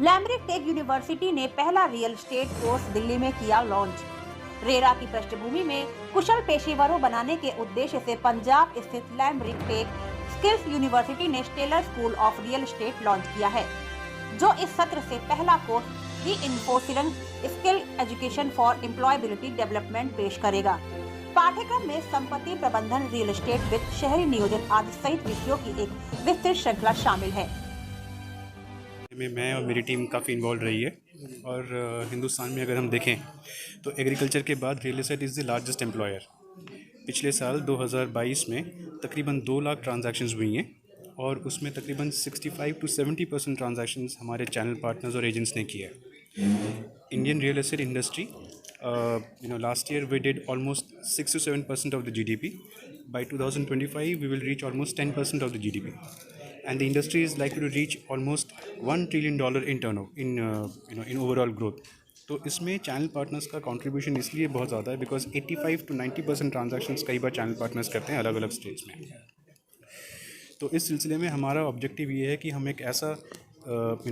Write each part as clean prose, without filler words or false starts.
लैमरिक take university ने पहला real estate course Delhi में किया लॉन्च। रेरा की पृष्ठभूमि में कुशल पेशेवरों बनाने के उद्देश्य से पंजाब स्थित लैमरिक टेक स्किल्स यूनिवर्सिटी ने Stellar School of Real Estate launch किया है, जो इस सत्र से पहला course reinforcing skill education for employability development पेश करेगा। पाठ्यक्रम में संपत्ति प्रबंधन, रियल एस्टेट वित्त, शहरी नियोजन आदि सहित विषयों की एक विस्तृत श्रृंखला शामिल है। मैं और मेरी टीम काफ़ी इन्वॉल्व रही है और हिंदुस्तान में अगर हम देखें तो एग्रीकल्चर के बाद real estate is the largest employer. पिछले साल 2022 में तकरीबन 2 लाख ट्रांजैक्शंस हुई हैं और उसमें तकरीबन 65 to 70% ट्रांजैक्शंस हमारे चैनल पार्टनर्स और एजेंट्स ने किए हैं। Indian real estate industry last year we did almost 6 to 7% of the GDP. By 2025 we will reach almost 10% of the GDP. And the industry is likely to reach almost $1 trillion in turnover, in overall growth. तो इसमें channel partners का contribution इसलिए बहुत ज़्यादा है because 85 to 90% transactions कई बार channel partners करते हैं अलग अलग स्टेट्स में। तो इस सिलसिले में हमारा ऑब्जेक्टिव ये है कि हम एक ऐसा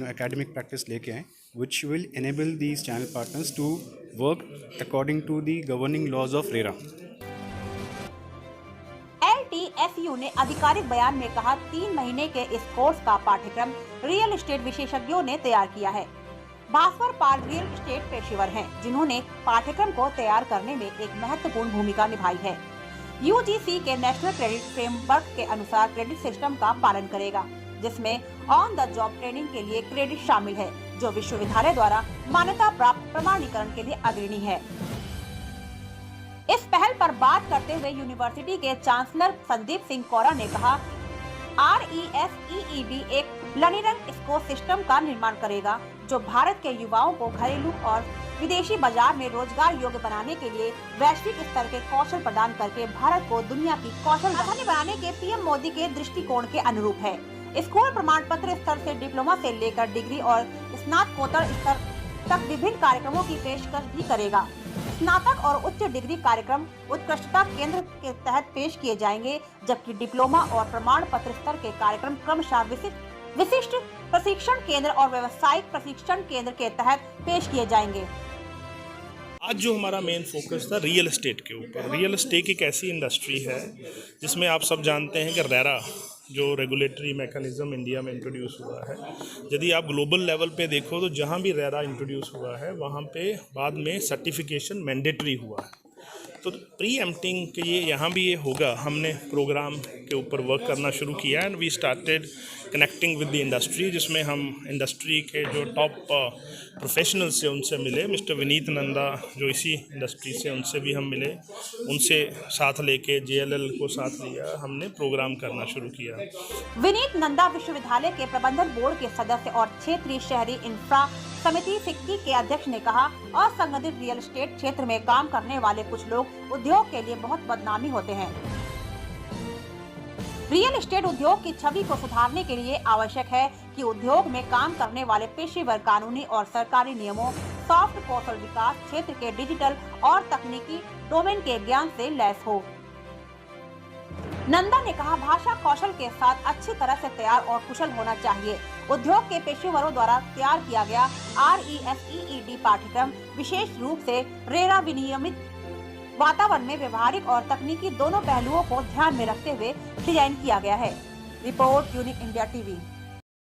एकेडमिक प्रैक्टिस लेके आएँ which will enable these channel partners to work according to the governing laws of RERA. LTFU ने आधिकारिक बयान में कहा, 3 महीने के इस कोर्स का पाठ्यक्रम रियल एस्टेट विशेषज्ञों ने तैयार किया है। भास्वर पाल रियल एस्टेट पेशेवर हैं, जिन्होंने पाठ्यक्रम को तैयार करने में एक महत्वपूर्ण भूमिका निभाई है। UGC के नेशनल क्रेडिट फ्रेमवर्क के अनुसार क्रेडिट सिस्टम का पालन करेगा, जिसमें ऑन द जॉब ट्रेनिंग के लिए क्रेडिट शामिल है, जो विश्वविद्यालय द्वारा मान्यता प्राप्त प्रमाणीकरण के लिए अग्रणी है। इस पहल पर बात करते हुए यूनिवर्सिटी के चांसलर संदीप सिंह कौरा ने कहा, RESEED एक लर्निंग इकोसिस्टम का निर्माण करेगा, जो भारत के युवाओं को घरेलू और विदेशी बाजार में रोजगार योग्य बनाने के लिए वैश्विक स्तर के कौशल प्रदान करके भारत को दुनिया की कौशल राजधानी बनाने के PM मोदी के दृष्टिकोण के अनुरूप है। स्कूल प्रमाण पत्र स्तर से डिप्लोमा से लेकर डिग्री और स्नातकोत्तर स्तर तक विभिन्न कार्यक्रमों की पेशकश भी करेगा। स्नातक और उच्च डिग्री कार्यक्रम उत्कृष्टता केंद्र के तहत पेश किए जाएंगे, जबकि डिप्लोमा और प्रमाण पत्र स्तर के कार्यक्रम क्रमशः विशिष्ट प्रशिक्षण केंद्र और व्यावसायिक प्रशिक्षण केंद्र के तहत पेश किए जाएंगे। आज जो हमारा मेन फोकस था रियल एस्टेट के ऊपर। रियल एस्टेट एक ऐसी इंडस्ट्री है जिसमें आप सब जानते हैं कि रेरा जो रेगुलेटरी मैकेनिज़्म इंडिया में इंट्रोड्यूस हुआ है, यदि आप ग्लोबल लेवल पे देखो तो जहाँ भी रेरा इंट्रोड्यूस हुआ है वहाँ पे बाद में सर्टिफिकेशन मैंडेटरी हुआ है। तो प्री एम्प्टिंग के ये यहाँ भी ये होगा। हमने प्रोग्राम के ऊपर वर्क करना शुरू किया and we started connecting with the industry, जिसमें हम इंडस्ट्री के जो टॉप प्रोफेशनल्स से उनसे मिले। मिस्टर विनीत नंदा जो इसी इंडस्ट्री से, उनसे भी हम मिले, उनसे साथ लेके JLL को साथ लिया, हमने प्रोग्राम करना शुरू किया। विनीत नंदा विश्वविद्यालय के प्रबंधन बोर्ड के सदस्य और क्षेत्रीय शहरी इंफ्रा समिति फिक्की के अध्यक्ष ने कहा, असंगठित रियल एस्टेट क्षेत्र में काम करने वाले कुछ लोग उद्योग के लिए बहुत बदनामी होते हैं। रियल एस्टेट उद्योग की छवि को सुधारने के लिए आवश्यक है कि उद्योग में काम करने वाले पेशेवर कानूनी और सरकारी नियमों, सॉफ्ट कौशल विकास, क्षेत्र के डिजिटल और तकनीकी डोमेन के ज्ञान से लैस हो। नंदा ने कहा, भाषा कौशल के साथ अच्छी तरह से तैयार और कुशल होना चाहिए। उद्योग के पेशेवरों द्वारा तैयार किया गया RESEED पाठ्यक्रम विशेष रूप से रेरा विनियमित वातावरण में व्यवहारिक और तकनीकी दोनों पहलुओं को ध्यान में रखते हुए डिजाइन किया गया है। Report unique India TV।